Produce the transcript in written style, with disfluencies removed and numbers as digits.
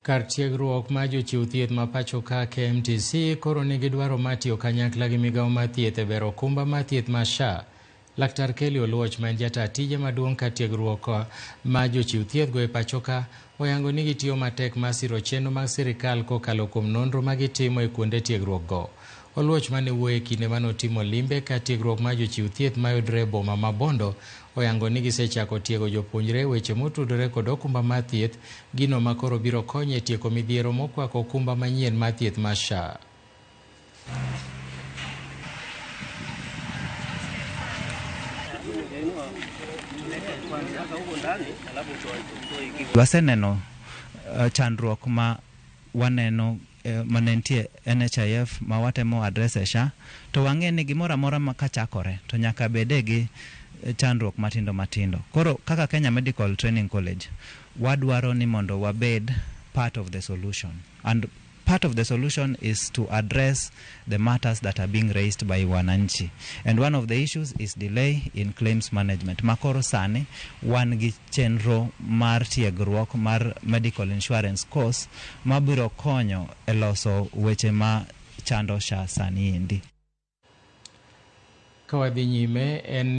Kar tiegruok ma jochiw thieth ma pacho ka KMTC koro nigi dwaro ma tiyo kanyakla gi migawo mar thieth e bero okumba mar thieth mar SHA. Laktar Kelly Oluoch ma en jata tije maduong' ka tiegruok ma jochiw thieth go e pacho ka oyango ni gitiyo matek mar siro chenro mag sirikal kokalo kuom nonro ma gitimo e kuonde tiegruok go. Oluoch mane wuoyo e kinde manotimo limbe ka tiegruok ma jochiw thieth mayudore e boma ma Bondo oyango ni gisechako tiego jopuonjre weche motudore kod okumba mar thieth, gino ma koro biro konyo e tieko midhiero mokwako okumba manyien mar thieth mar SHA. Waseneno chandruok ma waneno manentie NHIF ma watemo address SHA to wang'e ni gimoro amora ma kachakore to nyaka bede gi chandruok matindo. Koro kaka Kenya Medical Training College wadwaro ni mondo wabed part of the solution, and part of the solution is to address the matters that are being raised by wananchi, and one of the issues is delay in claims management. Makoro sani wan gi chenro mar tiegruok mar medical insurance course mabiro konyo e loso weche ma chando SHA sani endi. Kawadhi nyime en